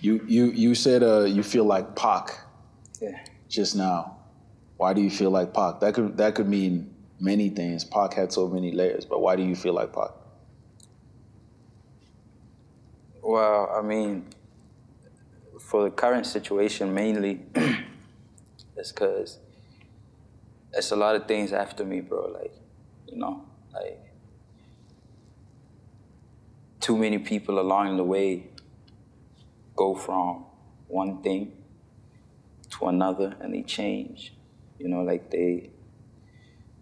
You said you feel like Pac. Yeah. Just now. Why do you feel like Pac? That could mean many things. Pac had so many layers, but why do you feel like Pac? Well, I mean, for the current situation mainly, it's because it's a lot of things after me, bro. Like, like too many people along the way go from one thing to another and they change. Like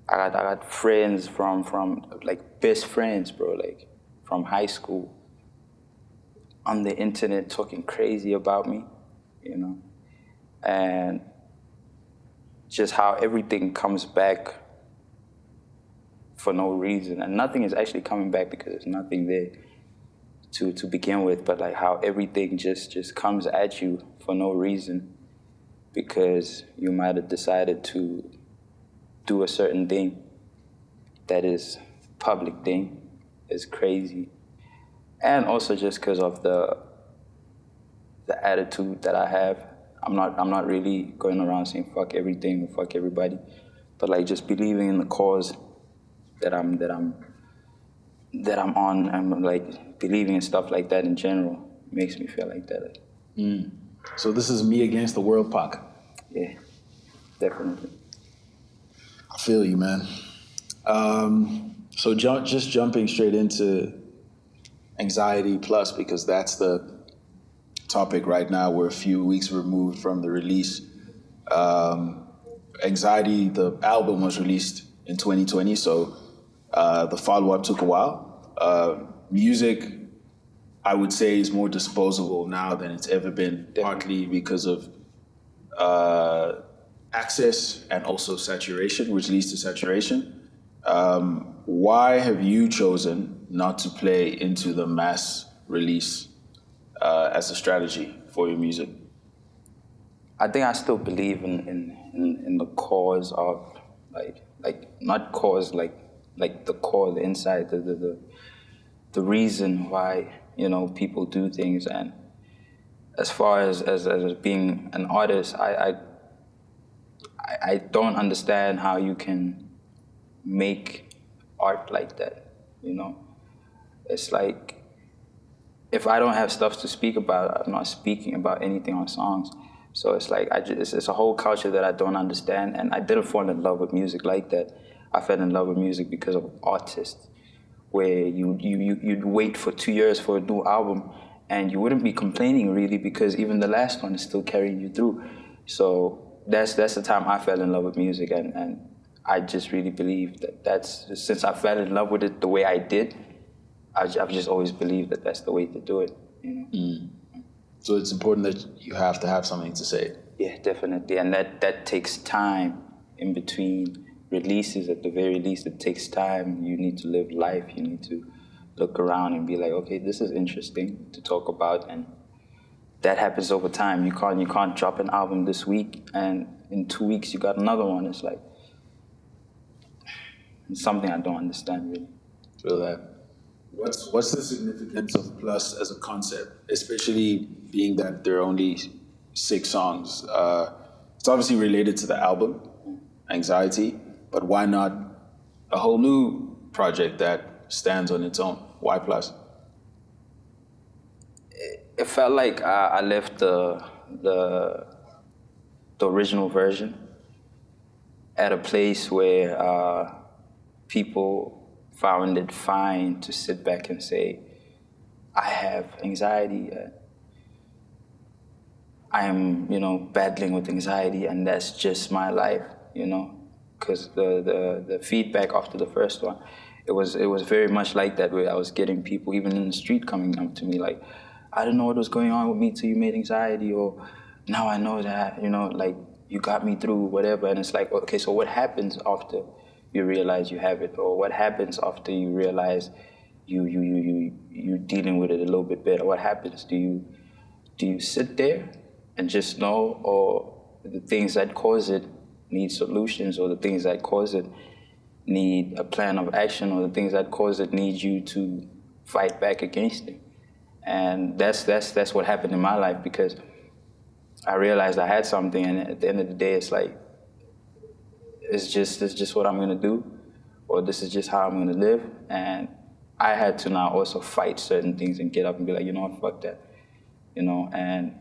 I got friends from like best friends, bro, like from high school on the internet talking crazy about me, and just how everything comes back for no reason, and nothing is actually coming back because there's nothing there to begin with, but like how everything just comes at you for no reason because you might have decided to do a certain thing that is public thing is crazy. And also just because of the attitude that I have. I'm not really going around saying fuck everything or fuck everybody, but like just believing in the cause that I'm on, and like believing in stuff like that in general makes me feel like that. So this is me against the world, Pac. Yeah, definitely. I feel you, man. So just jumping straight into Anxiety Plus, because that's the topic right now. We're a few weeks removed from the release. Anxiety, the album was released in 2020, so the follow-up took a while. Music, I would say, is more disposable now than it's ever been, partly because of access and also saturation, which leads to saturation. Why have you chosen not to play into the mass release as a strategy for your music? I think I still believe in the cause of like not cause like the core, the inside, the reason why people do things. And as far as being an artist, I don't understand how you can make art like that. It's like if I don't have stuff to speak about, I'm not speaking about anything on songs. So it's like it's a whole culture that I don't understand, and I didn't fall in love with music like that. I fell in love with music because of artists, where you'd wait for 2 years for a new album, and you wouldn't be complaining really because even the last one is still carrying you through. So that's the time I fell in love with music, and I just really believe that's since I fell in love with it the way I did, I've just always believed that that's the way to do it. So it's important that you have to have something to say. Yeah, definitely, and that takes time in between releases. At the very least, it takes time. You need to live life. You need to look around and be like, okay, this is interesting to talk about, and that happens over time. You can't drop an album this week and in 2 weeks you got another one. It's like it's something I don't understand really. Feel that. What's the significance of Plus as a concept, especially being that there are only 6 songs? It's obviously related to the album, Anxiety, but why not a whole new project that stands on its own? Why Plus? It felt like I left the original version at a place where people found it fine to sit back and say, I have anxiety. I am, battling with anxiety, and that's just my life, because the feedback after the first one, it was very much like that, where I was getting people even in the street coming up to me like, I didn't know what was going on with me till you made Anxiety, or now I know that, like you got me through whatever. And it's like, okay, so what happens after you realize you have it, or what happens after you realize you're dealing with it a little bit better? What happens? Do you sit there and just know, or the things that cause it need solutions, or the things that cause it need a plan of action, or the things that cause it need you to fight back against it? And that's what happened in my life, because I realized I had something, and at the end of the day, it's like, it's just what I'm gonna do, or this is just how I'm gonna live. And I had to now also fight certain things and get up and be like, you know what, fuck that, you know. And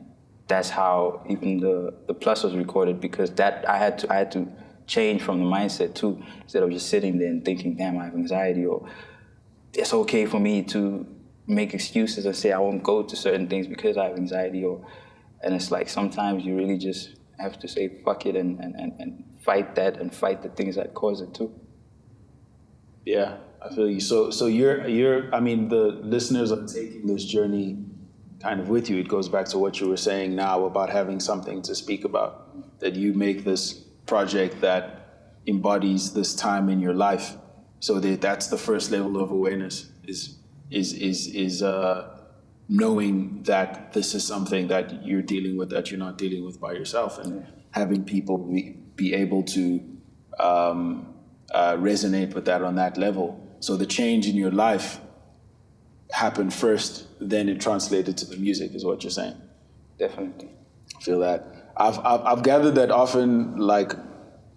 that's how even the plus was recorded, because that I had to change from the mindset too, instead of just sitting there and thinking, damn, I have anxiety, or it's okay for me to make excuses and say I won't go to certain things because I have anxiety, and it's like sometimes you really just have to say fuck it and fight that, and fight the things that cause it too. Yeah, I feel you. So you're I mean, the listeners are taking this journey kind of with you. It goes back to what you were saying now about having something to speak about, that you make this project that embodies this time in your life. So that's the first level of awareness, is knowing that this is something that you're dealing with, that you're not dealing with by yourself, and having people be able to resonate with that on that level. So the change in your life happened first, then it translated to the music, is what you're saying. Definitely. I feel that. I've gathered that often, like,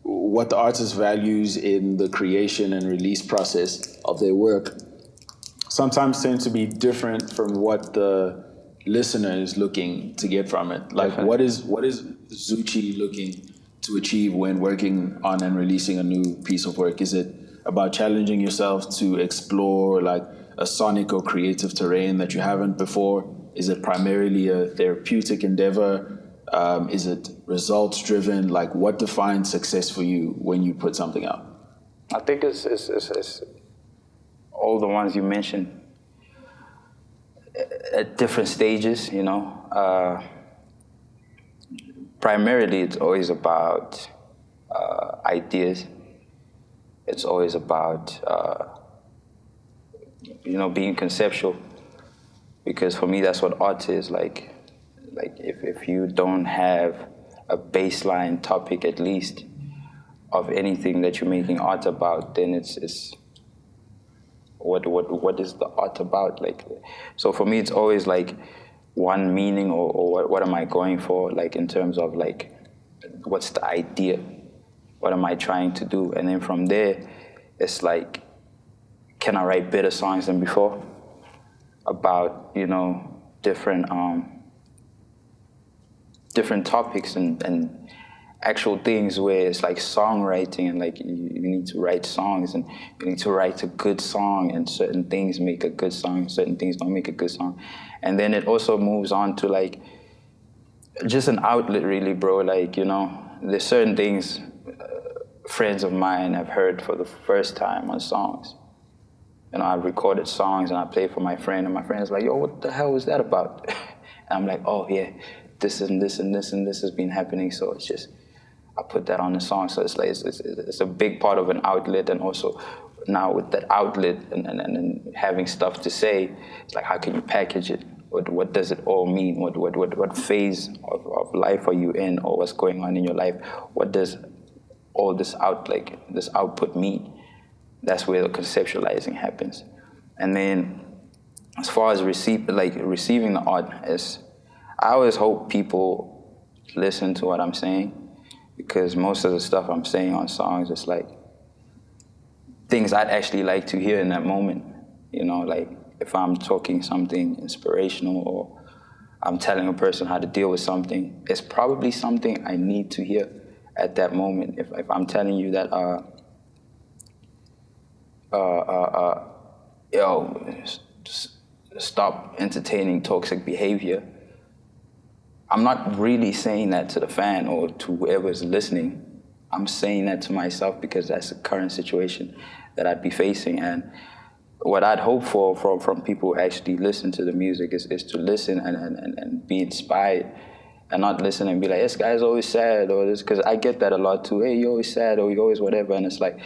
what the artist values in the creation and release process of their work sometimes tends to be different from what the listener is looking to get from it. Like, what is Zoocci looking to achieve when working on and releasing a new piece of work? Is it about challenging yourself to explore like a sonic or creative terrain that you haven't before? Is it primarily a therapeutic endeavor? Is it results driven? Like, what defines success for you when you put something out? I think it's all the ones you mentioned at different stages, you know. Primarily, it's always about ideas. It's always about, you know, being conceptual. Because for me, that's what art is. Like if you don't have a baseline topic, at least, of anything that you're making art about, then it's what is the art about? Like, so for me, it's always like one meaning, or what am I going for? Like, in terms of like, what's the idea? What am I trying to do? And then from there, it's like, can I write better songs than before? About, you know, different topics and actual things where it's like songwriting, and like you need to write songs, and you need to write a good song, and certain things make a good song, certain things don't make a good song. And then it also moves on to like just an outlet, really, bro. Like, you know, there's certain things friends of mine have heard for the first time on songs. You know, I've recorded songs and I play for my friend, and my friend's like, yo, what the hell was that about? And I'm like, oh yeah, this and this and this and this has been happening, so it's just, I put that on the song. So it's like, it's a big part of an outlet. And also now with that outlet and having stuff to say, it's like, how can you package it? What does it all mean? What phase of life are you in, or what's going on in your life? What does all this output mean? That's where the conceptualizing happens. And then as far as receiving the art, I always hope people listen to what I'm saying, because most of the stuff I'm saying on songs is like things I'd actually like to hear in that moment. You know, like if I'm talking something inspirational, or I'm telling a person how to deal with something, it's probably something I need to hear at that moment. If I'm telling you that, stop entertaining toxic behavior, I'm not really saying that to the fan or to whoever's listening. I'm saying that to myself, because that's the current situation that I'd be facing. And what I'd hope for from people who actually listen to the music is to listen and be inspired, and not listen and be like, this guy's always sad, or this, because I get that a lot too. Hey, you're always sad, or you're always whatever. And it's like,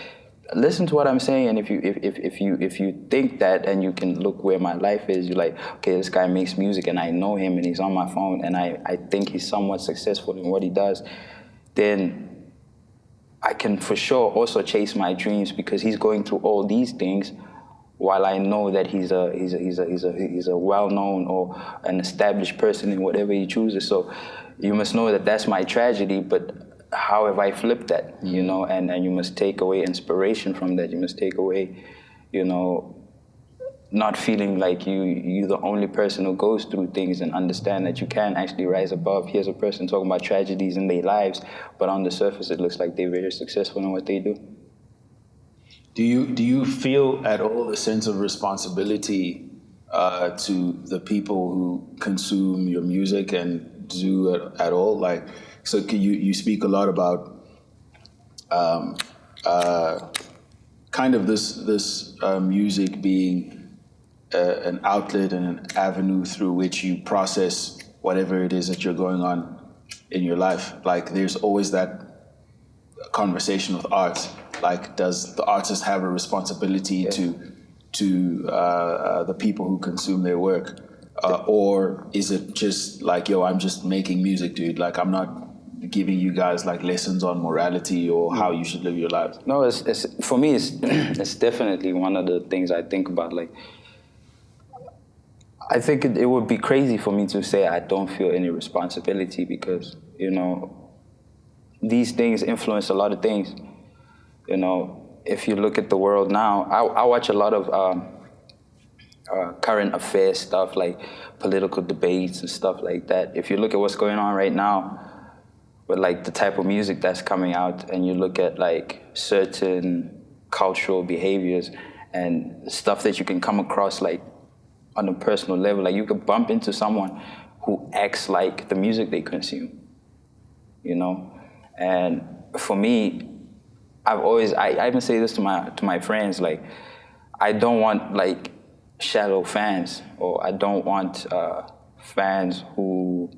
listen to what I'm saying, and if you think that, and you can look where my life is, you're like, okay, this guy makes music, and I know him, and he's on my phone, and I think he's somewhat successful in what he does, then I can for sure also chase my dreams, because he's going through all these things while I know that he's a well-known or an established person in whatever he chooses. So you must know that that's my tragedy, but how have I flipped that, you know? And you must take away inspiration from that. You must take away, you know, not feeling like you're the only person who goes through things, and understand that you can actually rise above. Here's a person talking about tragedies in their lives, but on the surface it looks like they're very successful in what they do. Do you feel at all a sense of responsibility to the people who consume your music and do it at all? Like, so you speak a lot about kind of this music being an outlet and an avenue through which you process whatever it is that you're going on in your life. Like, there's always that conversation with art. Like, does the artist have a responsibility to the people who consume their work, or is it just like, yo, I'm just making music, dude? Like, I'm not giving you guys like lessons on morality or how you should live your lives? No, it's for me, it's definitely one of the things I think about. Like, I think it would be crazy for me to say I don't feel any responsibility, because, you know, these things influence a lot of things. You know, if you look at the world now, I watch a lot of current affairs stuff, like political debates and stuff like that. If you look at what's going on right now with like the type of music that's coming out, and you look at like certain cultural behaviors and stuff that you can come across like on a personal level, like you could bump into someone who acts like the music they consume, you know? And for me, I even say this to my friends, like, I don't want like shallow fans, or I don't want fans who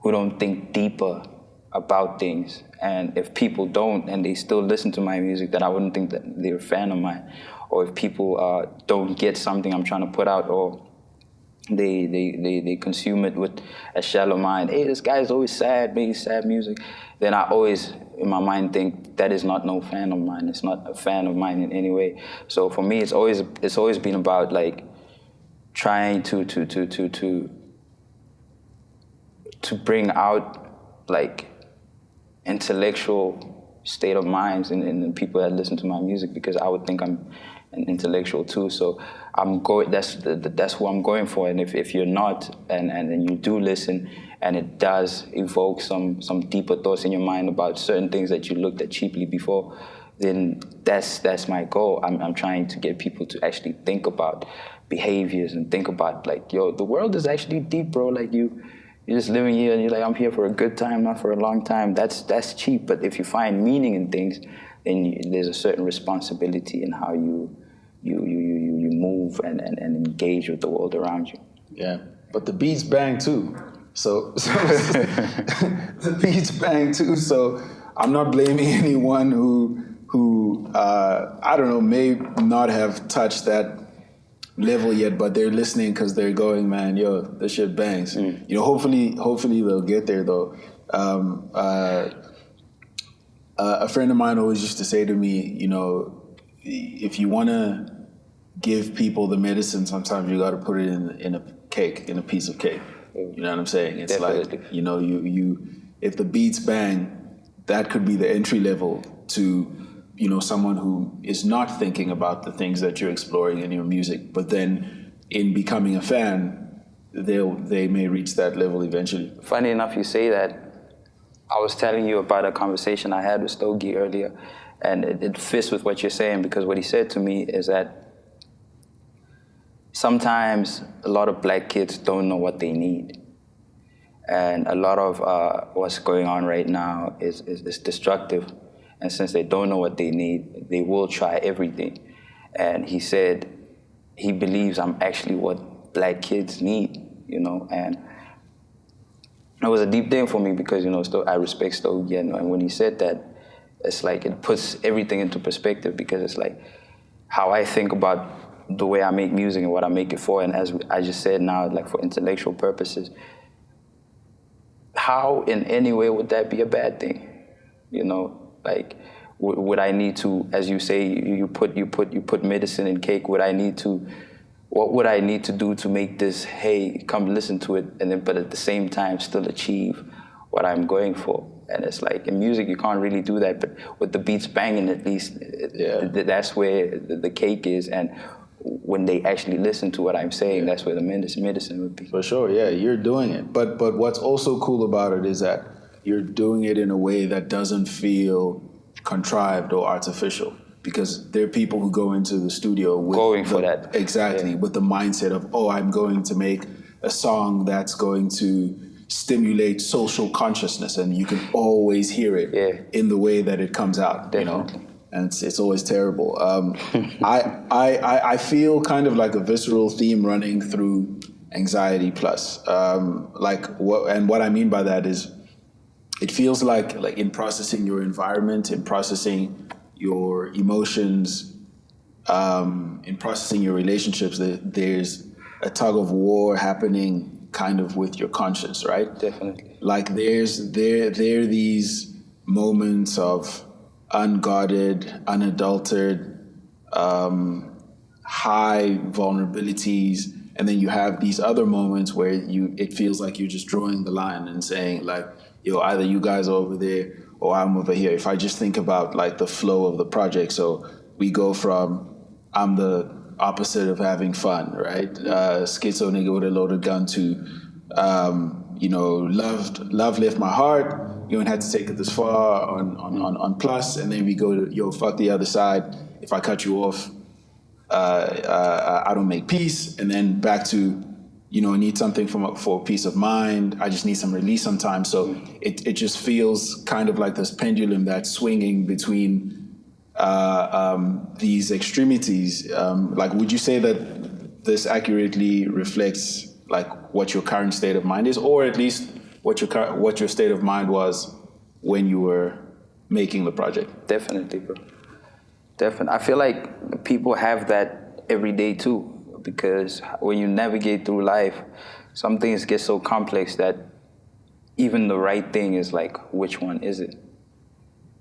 don't think deeper about things. And if people don't, and they still listen to my music, then I wouldn't think that they're a fan of mine. Or if people don't get something I'm trying to put out, or they consume it with a shallow mind. Hey, this guy's always sad, making sad music. Then I always, in my mind, think that is not no fan of mine. It's not a fan of mine in any way. So for me, it's always been about like trying to bring out like intellectual state of minds in the people that listen to my music, because I would think I'm an intellectual too. So I'm going. That's who I'm going for. And if you're not, and you do listen, and it does evoke some deeper thoughts in your mind about certain things that you looked at cheaply before, then that's my goal. I'm trying to get people to actually think about behaviors and think about like, yo, the world is actually deep, bro. Like you're just living here and you're like, I'm here for a good time, not for a long time. That's cheap. But if you find meaning in things, then there's a certain responsibility in how you move and engage with the world around you. Yeah, but the beats bang too. So the beats bang too. So I'm not blaming anyone who I don't know, may not have touched that level yet, but they're listening because they're going, man, yo, this shit bangs. You know, hopefully they'll get there though. A friend of mine always used to say to me, you know, if you want to give people the medicine, sometimes you got to put it in a cake, in a piece of cake. You know what I'm saying? It's definitely. Like, you know, you if the beats bang, that could be the entry level to, you know, someone who is not thinking about the things that you're exploring in your music, but then in becoming a fan, they may reach that level eventually. Funny enough, you say that. I was telling you about a conversation I had with Stogie earlier, and it fits with what you're saying, because what he said to me is that sometimes a lot of black kids don't know what they need. And a lot of what's going on right now is destructive. And since they don't know what they need, they will try everything. And he said he believes I'm actually what black kids need, you know. And it was a deep thing for me because, you know, I respect Stogie. And when he said that, it's like it puts everything into perspective, because it's like how I think about the way I make music and what I make it for. And as I just said now, like for intellectual purposes, how in any way would that be a bad thing? You know, like Would I need to, as you say, you put medicine in cake? What would I need to do to make this? Hey, come listen to it, and then but at the same time still achieve what I'm going for. And it's like in music you can't really do that, but with the beats banging, at least that's where the cake is. And when they actually listen to what I'm saying, that's where the medicine would be. For sure, yeah, you're doing it. But what's also cool about it is that you're doing it in a way that doesn't feel contrived or artificial. Because there are people who go into the studio with for that. Exactly, with the mindset of, oh, I'm going to make a song that's going to stimulate social consciousness, and you can always hear it in the way that it comes out. Definitely. You know, and it's always terrible. I feel kind of like a visceral theme running through Anxiety Plus. What I mean by that is, it feels like in processing your environment, in processing your emotions, in processing your relationships, there's a tug of war happening kind of with your conscience, right? Definitely. Like there are these moments of unguarded, unadulterated, high vulnerabilities, and then you have these other moments where it feels like you're just drawing the line and saying like, yo, either you guys are over there or I'm over here. If I just think about like the flow of the project, so we go from I'm the opposite of having fun, right? Schizo nigga with a loaded gun to, love lift my heart. You don't have to take it this far on plus, and then we go to yo, fuck the other side. If I cut you off, I don't make peace, and then back to, I need something for peace of mind. I just need some release sometimes. So it just feels kind of like this pendulum that's swinging between these extremities. Like, would you say that this accurately reflects like what your current state of mind is, or at least what your state of mind was when you were making the project? Definitely, bro. Definitely. I feel like people have that every day too. Because when you navigate through life, some things get so complex that even the right thing is like, which one is it?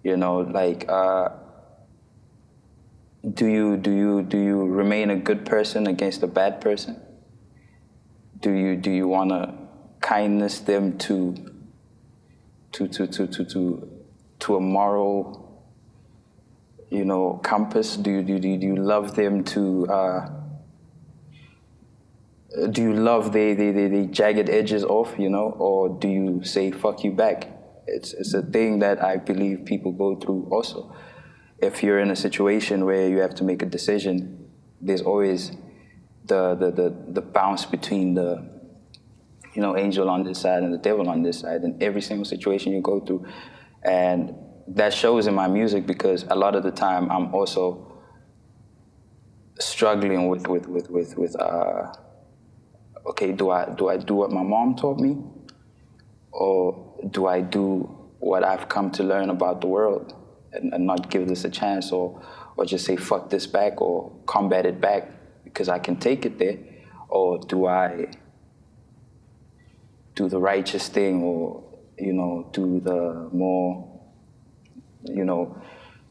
Do you remain a good person against a bad person? Do you want to kindness them to a moral, compass? Do you love them to? Do you love the jagged edges off, or do you say fuck you back? It's a thing that I believe people go through also. If you're in a situation where you have to make a decision, there's always the bounce between the angel on this side and the devil on this side in every single situation you go through. And that shows in my music because a lot of the time I'm also struggling with okay, do I do what my mom taught me, or do I do what I've come to learn about the world and not give this a chance, or just say fuck this back or combat it back because I can take it there, or do I do the righteous thing, or do the more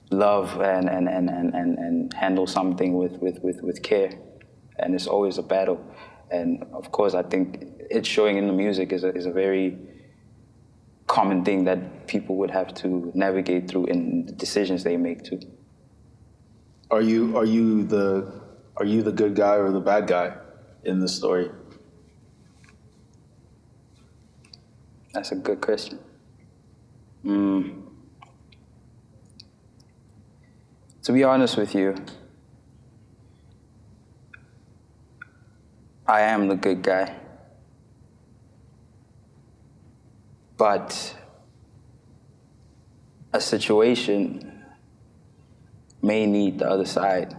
love and handle something with care, and it's always a battle. And of course, I think it's showing in the music is a very common thing that people would have to navigate through in the decisions they make too. Are you the good guy or the bad guy in the story? That's a good question. To be honest with you, I am the good guy. But a situation may need the other side.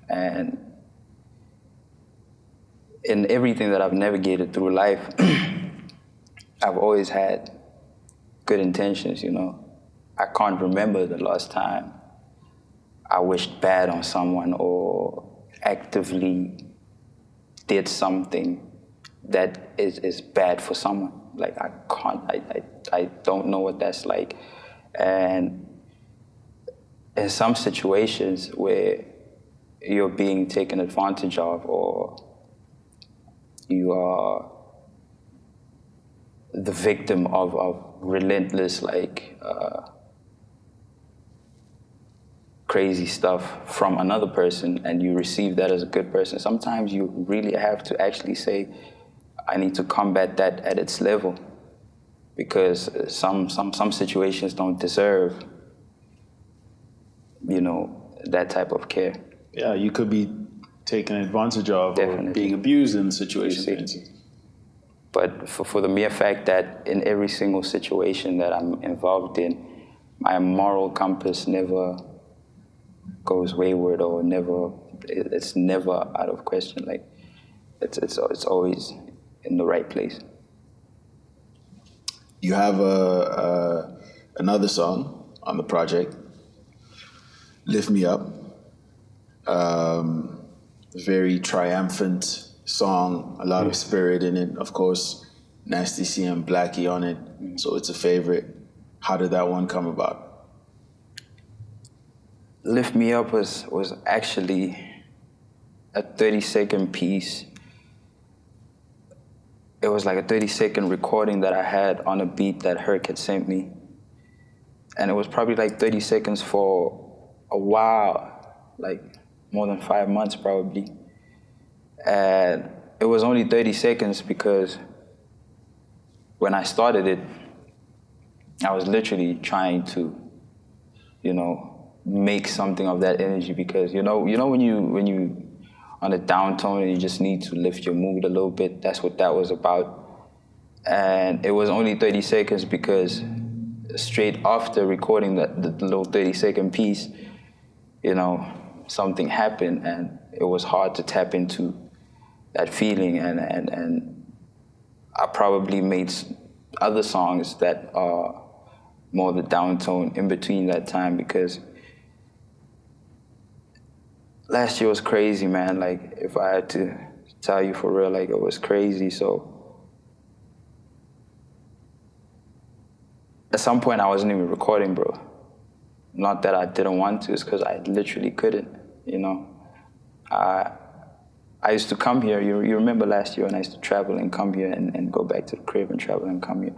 And in everything that I've navigated through life, I've always had good intentions, I can't remember the last time I wished bad on someone or actively did something that is bad for someone. Like I don't know what that's like. And in some situations where you're being taken advantage of, or you are the victim of relentless, like, crazy stuff from another person, and you receive that as a good person, sometimes you really have to actually say, I need to combat that at its level, because some situations don't deserve, that type of care. Yeah, you could be taken advantage of Definitely. or being abused in situations, for instance. But for the mere fact that in every single situation that I'm involved in, my moral compass never goes wayward, or it's never out of question. Like, it's always in the right place. You have another song on the project, Lift Me Up. Very triumphant song, a lot of spirit in it. Of course, Nasty C and Blackie on it, so it's a favorite. How did that one come about? Lift Me Up was actually a 30-second piece. It was like a 30-second recording that I had on a beat that Herc had sent me. And it was probably like 30 seconds for a while, like more than 5 months probably. And it was only 30 seconds because when I started it, I was literally trying to, make something of that energy, because when you on a downtone and you just need to lift your mood a little bit, that's what that was about. And it was only 30 seconds because straight after recording the little 30-second piece, something happened, and it was hard to tap into that feeling, and I probably made other songs that are more the downtone in between that time, because last year was crazy, man. Like, if I had to tell you for real, like, it was crazy. So at some point I wasn't even recording, bro. Not that I didn't want to, it's because I literally couldn't, I used to come here, you remember last year when I used to travel and come here and go back to the crib and travel and come here.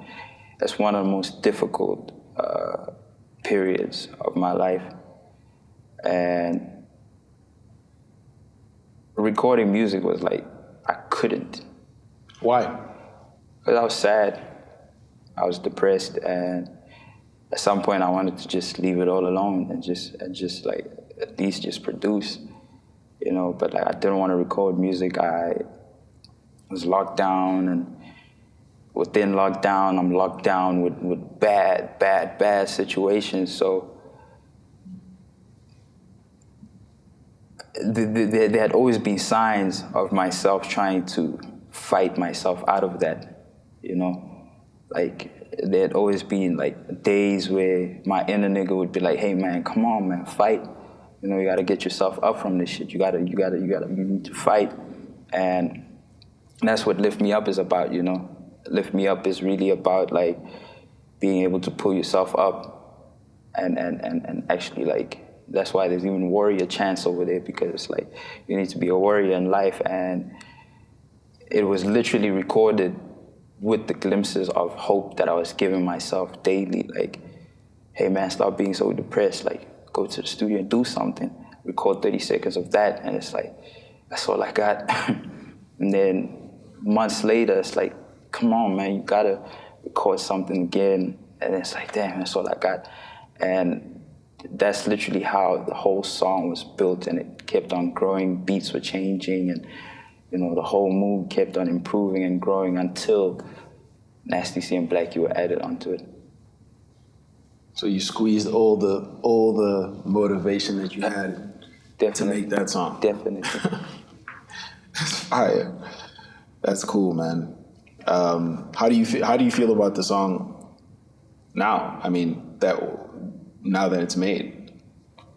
That's one of the most difficult periods of my life. And recording music was like, I couldn't. Why? Because I was sad, I was depressed, and at some point I wanted to just leave it all alone and just like at least just produce, but like I didn't want to record music. I was locked down, and within lockdown, I'm locked down with bad situations. So there had always been signs of myself trying to fight myself out of that, Like, there had always been like days where my inner nigga would be like, hey man, come on man, fight. You gotta get yourself up from this shit. You need to fight. And that's what Lift Me Up is about, Lift Me Up is really about like being able to pull yourself up and actually, like, that's why there's even warrior chants over there, because it's like you need to be a warrior in life. And it was literally recorded with the glimpses of hope that I was giving myself daily. Like, hey man, stop being so depressed. Like, go to the studio and do something. Record 30 seconds of that, and it's like, that's all I got. And then months later, it's like, come on man, you gotta record something again. And it's like, damn, that's all I got. And that's literally how the whole song was built, and it kept on growing. Beats were changing, and the whole mood kept on improving and growing until Nasty C and Blackie were added onto it. So you squeezed all the motivation that you had to make that song. Definitely. That's fire. That's cool, man. How do you feel about the song now? I mean, now that it's made,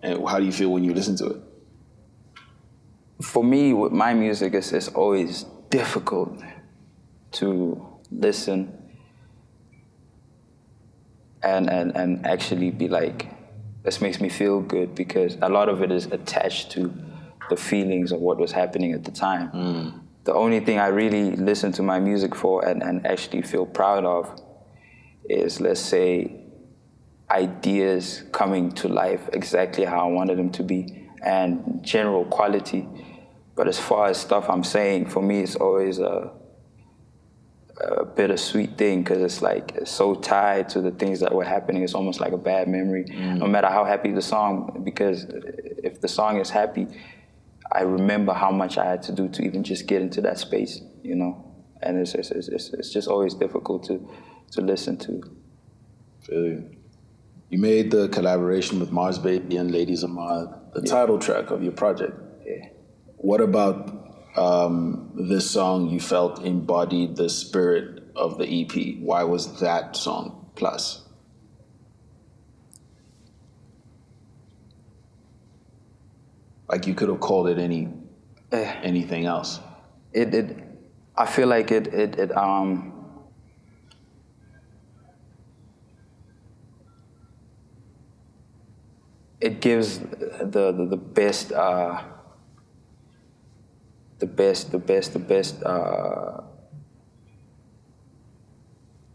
and how do you feel when you listen to it? For me, with my music, it's always difficult to listen and actually be like, this makes me feel good because a lot of it is attached to the feelings of what was happening at the time. The only thing I really listen to my music for and actually feel proud of is, let's say, ideas coming to life exactly how I wanted them to be and general quality. But as far as stuff I'm saying, for me, it's always a bittersweet thing because it's like it's so tied to the things that were happening. It's almost like a bad memory, no matter how happy the song, because if the song is happy, I remember how much I had to do to even just get into that space, you know? And it's just always difficult to listen to. Feel you. You made the collaboration with Mars Baby and Ladies of Mars, the title track of your project. Yeah. What about this song you felt embodied the spirit of the EP? Why was that song plus? Like you could have called it anything else. I feel like it gives the best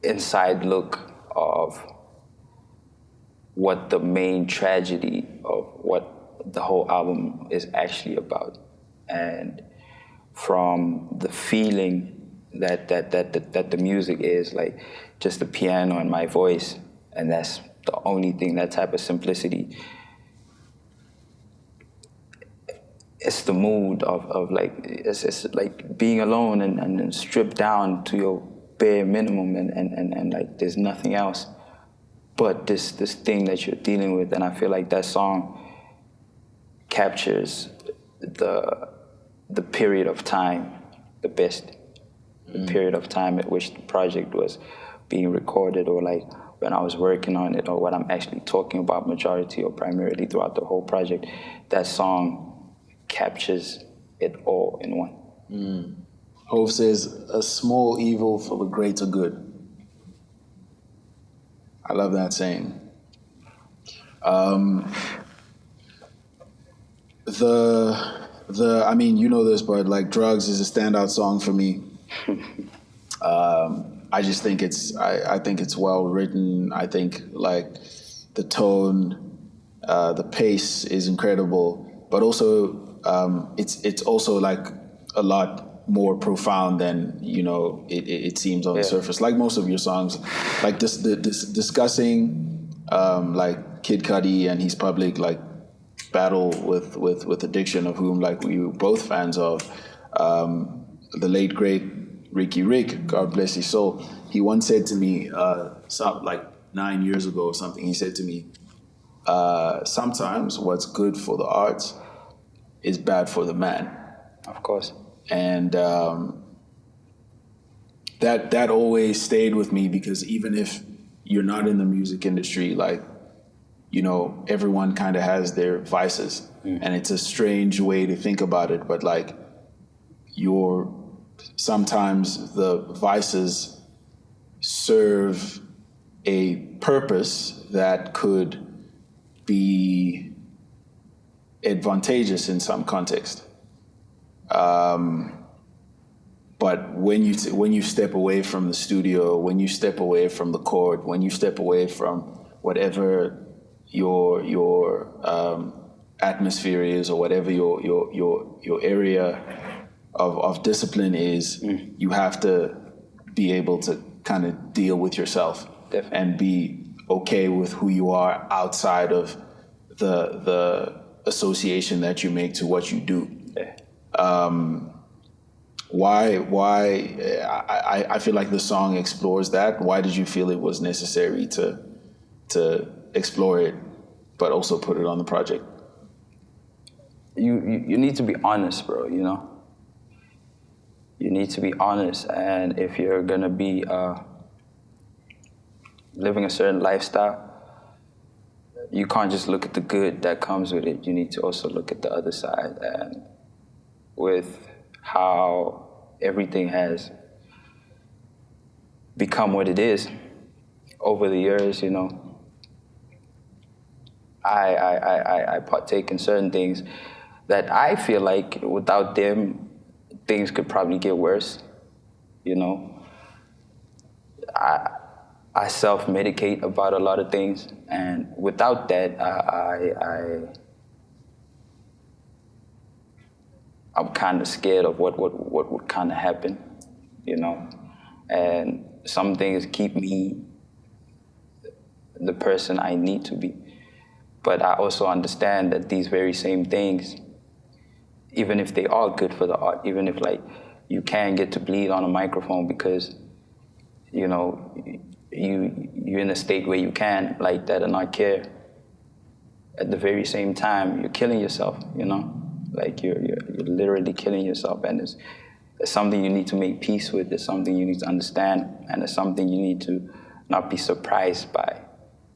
inside look of what the main tragedy of what the whole album is actually about, and from the feeling that the music is like just the piano and my voice, and that's the only thing. That type of simplicity. It's the mood of like it's like being alone and stripped down to your bare minimum and like there's nothing else but this thing that you're dealing with. And I feel like that song captures the period of time the best, the period of time at which the project was being recorded, or like when I was working on it, or what I'm actually talking about majority or primarily throughout the whole project. That song captures it all in one. Hove says, a small evil for the greater good. I love that saying. I mean, you know this, but like Drugs is a standout song for me. I just think I think it's well written. I think like the tone, the pace is incredible, but also it's also like a lot more profound than it seems on the surface. Like most of your songs, like this discussing like Kid Cudi and his public like battle with addiction, of whom like we were both fans of. The late great Ricky Rick, God bless his soul. He once said to me, like 9 years ago or something. He said to me, sometimes what's good for the arts is bad for the man. Of course. And that always stayed with me, because even if you're not in the music industry, like, everyone kind of has their vices. And it's a strange way to think about it, but like sometimes the vices serve a purpose that could be advantageous in some context. But when you step away from the studio, when you step away from the court, when you step away from whatever your atmosphere is, or whatever your area of discipline is, you have to be able to kind of deal with yourself. Definitely. And be okay with who you are outside of the association that you make to what you do. Yeah. Why I feel like the song explores that. Why did you feel it was necessary to explore it, but also put it on the project? You need to be honest, bro, You need to be honest, and if you're gonna be living a certain lifestyle, you can't just look at the good that comes with it. You need to also look at the other side, and with how everything has become what it is over the years, I partake in certain things that I feel like without them, things could probably get worse. You know, I self-medicate about a lot of things, and without that, I'm kind of scared of what would kind of happen, you know, and some things keep me the person I need to be. But I also understand that these very same things, even if they are good for the art, even if like you can get to bleed on a microphone because, you know, you're in a state where you can like that and not care. At the very same time, you're killing yourself, you know? Like you're literally killing yourself, and it's something you need to make peace with. It's something you need to understand, and it's something you need to not be surprised by,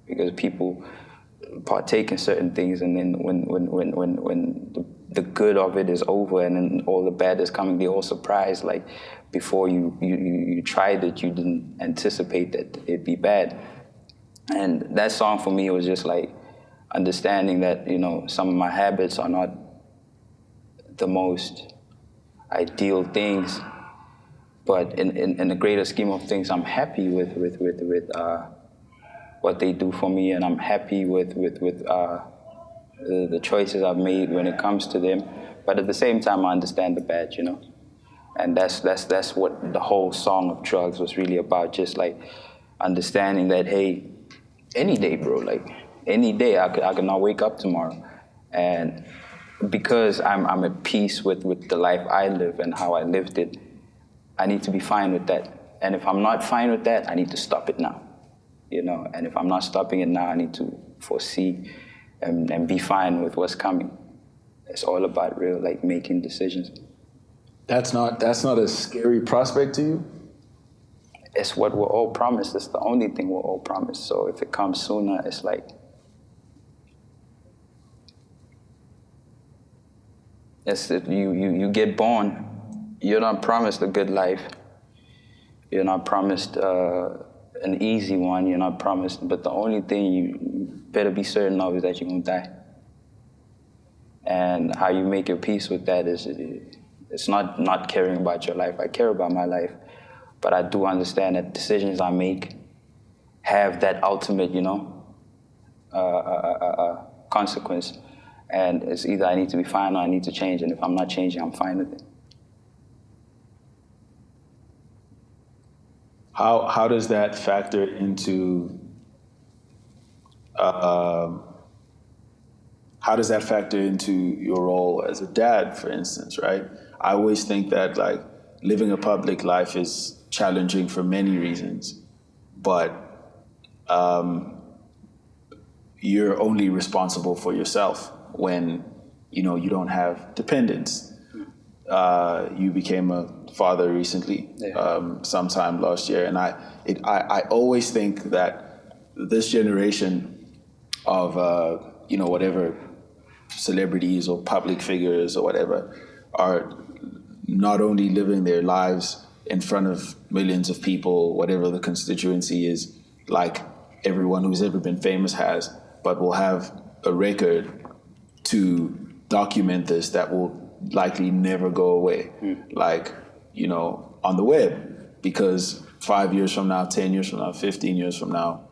because people partake in certain things, and then when the good of it is over, and then all the bad is coming, they're all surprised. Like before you tried it, you didn't anticipate that it'd be bad. And that song for me was just like understanding that, you know, some of my habits are not the most ideal things, but in the greater scheme of things, I'm happy with what they do for me, and I'm happy with the choices I've made when it comes to them. But at the same time, I understand the bad, you know, and that's what the whole song of Drugs was really about. Just like understanding that, hey, any day, bro, like any day, I could not wake up tomorrow, and because I'm at peace with the life I live and how I lived it, I need to be fine with that. And if I'm not fine with that, I need to stop it now, you know. And if I'm not stopping it now, I need to foresee and be fine with what's coming. It's all about real, like, making decisions. That's not a scary prospect to you? It's what we're all promised. It's the only thing we're all promised. So if it comes sooner, it's like, you get born, you're not promised a good life. You're not promised an easy one. You're not promised, but the only thing you better be certain of is that you're gonna die. And how you make your peace with that is, it's not caring about your life. I care about my life, but I do understand that decisions I make have that ultimate, you know, consequence. And it's either I need to be fine or I need to change. And if I'm not changing, I'm fine with it. How does that factor into your role as a dad, for instance, right? I always think that like living a public life is challenging for many reasons, but you're only responsible for yourself when, you know, you don't have dependents. You became a father recently, sometime last year, and I always think that this generation of you know, whatever celebrities or public figures or whatever are not only living their lives in front of millions of people, whatever the constituency is, like everyone who's ever been famous has, but will have a record to document this that will likely never go away, like, you know, on the web, because 5 years from now, 10 years from now, 15 years from now,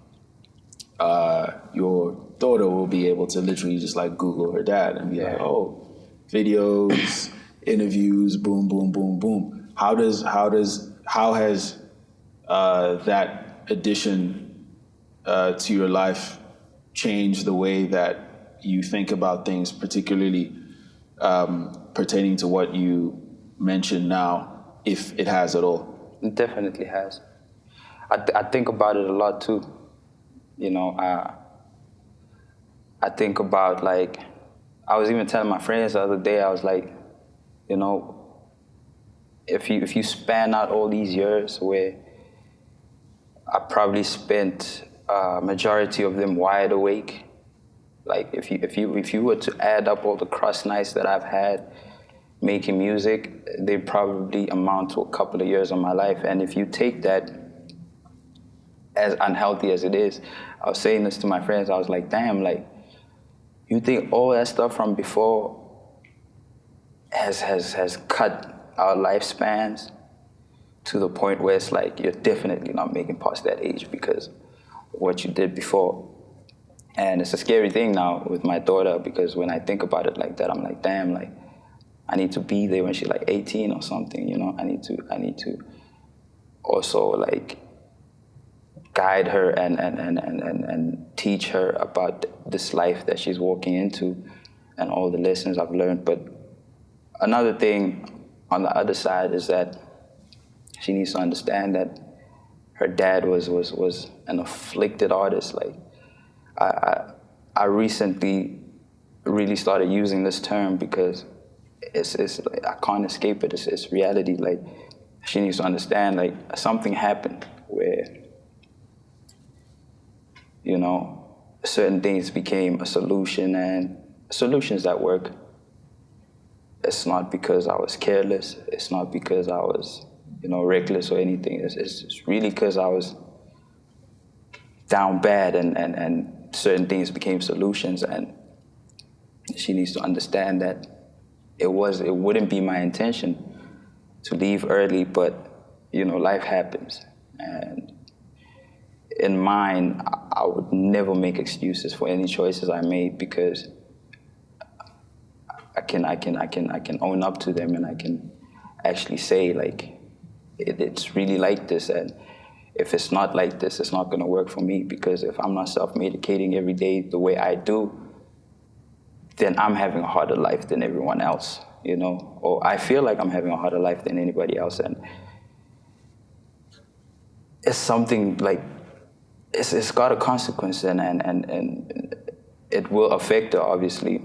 your daughter will be able to literally just like Google her dad and be like, oh, videos, interviews, boom, boom, boom, boom. How has that addition to your life changed the way that you think about things, particularly pertaining to what you mentioned now, if it has at all? It definitely has. I think about it a lot too. You know, I think about, like, I was even telling my friends the other day, I was like, you know, if you span out all these years where I probably spent majority of them wide awake, like if you were to add up all the cross nights that I've had making music, they probably amount to a couple of years of my life. And if you take that, as unhealthy as it is, I was saying this to my friends, I was like, damn, like, You think all that stuff from before has cut our lifespans to the point where it's like you're definitely not making past that age because of what you did before. And it's a scary thing now with my daughter because when I think about it like that, I'm like, damn, like I need to be there when she's like 18 or something, you know. I need to also like guide her and teach her about this life that she's walking into and all the lessons I've learned. But another thing on the other side is that she needs to understand that her dad was an afflicted artist. Like I recently really started using this term because it's like, I can't escape it. It's reality. Like she needs to understand like something happened where, you know, certain things became a solution and solutions that work. It's not because I was careless. It's not because I was, you know, reckless or anything. It's really because I was down bad and certain things became solutions, and she needs to understand that it wouldn't be my intention to leave early, but, you know, life happens. And in mine, I would never make excuses for any choices I made because I can own up to them and I can actually say like it's really like this, and if it's not like this, it's not going to work for me, because if I'm not self-medicating every day the way I do, then I'm having a harder life than everyone else, you know, or I feel like I'm having a harder life than anybody else, and it's something like it's got a consequence, and it will affect her obviously.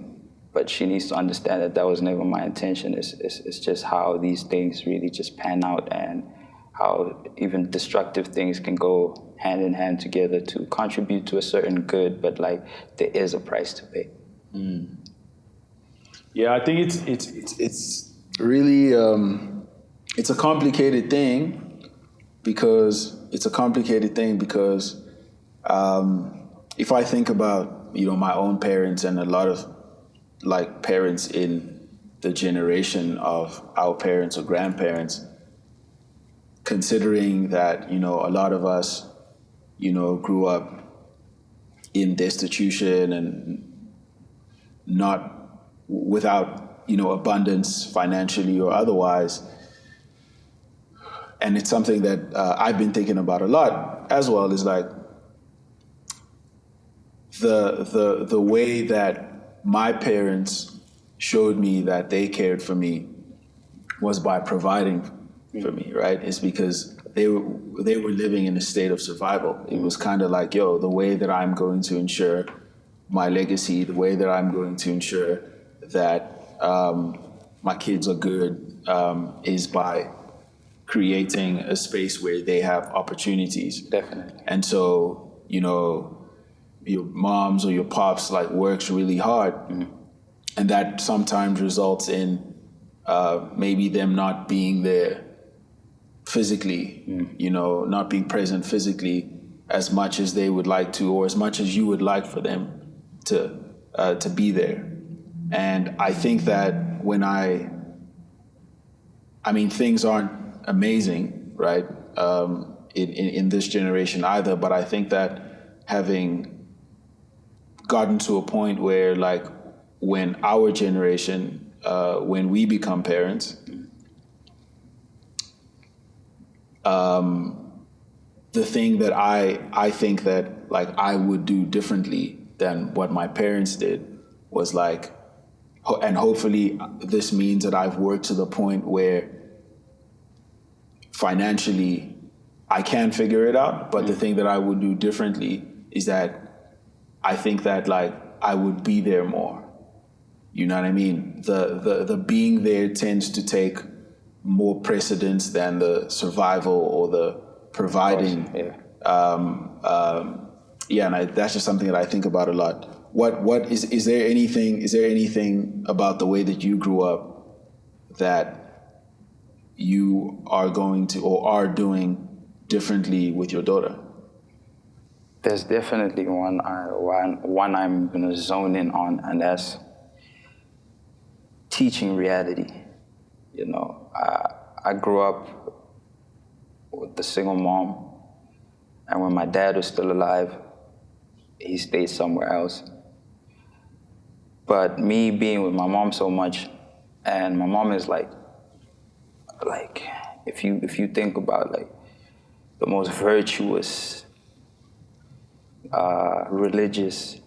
But she needs to understand that was never my intention. It's just how these things really just pan out, and how even destructive things can go hand in hand together to contribute to a certain good, but like there is a price to pay. Mm. Yeah, I think it's really it's a complicated thing because if I think about, you know, my own parents and a lot of like parents in the generation of our parents or grandparents, considering that, you know, a lot of us, you know, grew up in destitution and not without, you know, abundance financially or otherwise. And it's something that I've been thinking about a lot as well, is like the way that my parents showed me that they cared for me was by providing for me, right? It's because they were living in a state of survival. It was kind of like, yo, the way that I'm going to ensure my legacy, the way that I'm going to ensure that my kids are good is by creating a space where they have opportunities. Definitely. And so, you know, your moms or your pops like works really hard, and that sometimes results in maybe them not being there physically, you know, not being present physically as much as they would like to, or as much as you would like for them to be there. And I think that when I mean, things aren't amazing, right, in this generation either, but I think that having gotten to a point where, like, when our generation, when we become parents, the thing that I think that, like, I would do differently than what my parents did was, like, and hopefully this means that I've worked to the point where financially I can figure it out, but the thing that I would do differently is that I think that, like, I would be there more. You know what I mean? The being there tends to take more precedence than the survival or the providing. Yeah, and that's just something that I think about a lot. What is there anything about the way that you grew up that you are going to or are doing differently with your daughter? There's definitely one I'm gonna zone in on, and that's teaching reality. You know, I grew up with a single mom, and when my dad was still alive, he stayed somewhere else. But me being with my mom so much, and my mom is like if you think about like the most virtuous, religious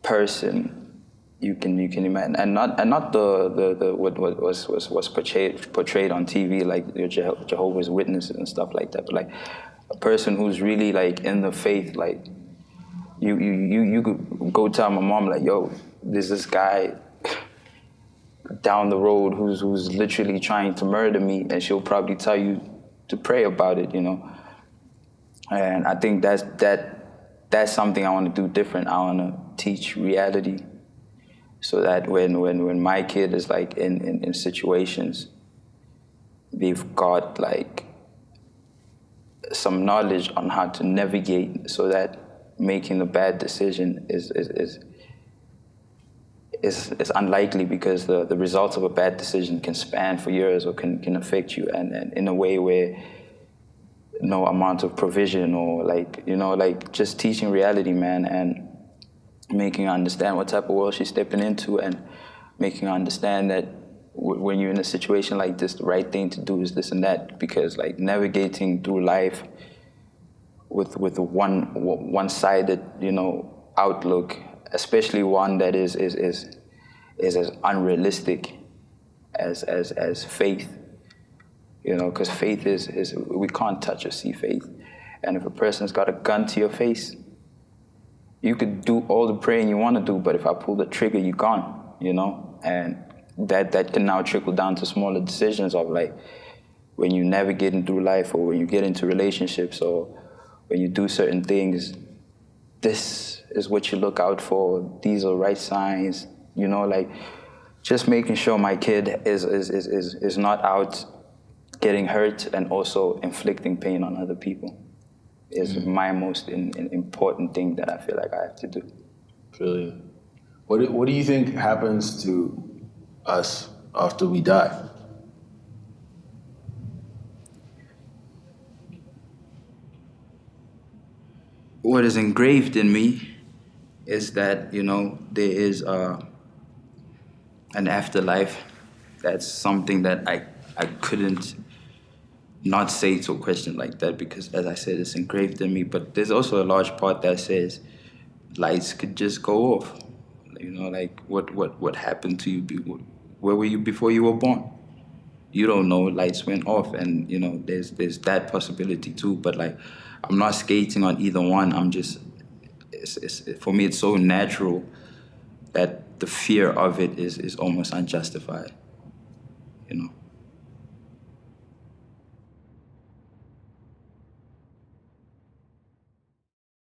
person you can imagine, and not the what was portrayed on TV, like your Jehovah's Witnesses and stuff like that, but like a person who's really like in the faith. Like you could go tell my mom like, yo, there's this guy down the road who's literally trying to murder me, and she'll probably tell you to pray about it, you know. And I think that's something I want to do different. I want to teach reality, so that when my kid is like in situations, they've got like some knowledge on how to navigate, so that making a bad decision is unlikely, because the results of a bad decision can span for years, or can affect you, and in a way where no amount of provision, or like, you know, like just teaching reality, man, and making her understand what type of world she's stepping into, and making her understand that when you're in a situation like this, the right thing to do is this and that, because like navigating through life with a one-sided, you know, outlook, especially one that is as unrealistic as faith, you know, because faith is we can't touch or see faith, and if a person's got a gun to your face, you could do all the praying you want to do, but if I pull the trigger, you can't, you know, and that can now trickle down to smaller decisions of like when you're navigating through life, or when you get into relationships, or when you do certain things. This is what you look out for. These are right signs, you know, like just making sure my kid is not out getting hurt and also inflicting pain on other people is my most important thing that I feel like I have to do. Brilliant. What do you think happens to us after we die? What is engraved in me is that, you know, there is an afterlife. That's something that I couldn't not say to a question like that, because as I said, it's engraved in me. But there's also a large part that says lights could just go off. You know, like what happened to you? Where were you before you were born? You don't know. Lights went off, and you know there's that possibility too. But like, I'm not skating on either one. I'm just, for me, it's so natural that the fear of it is almost unjustified. You know.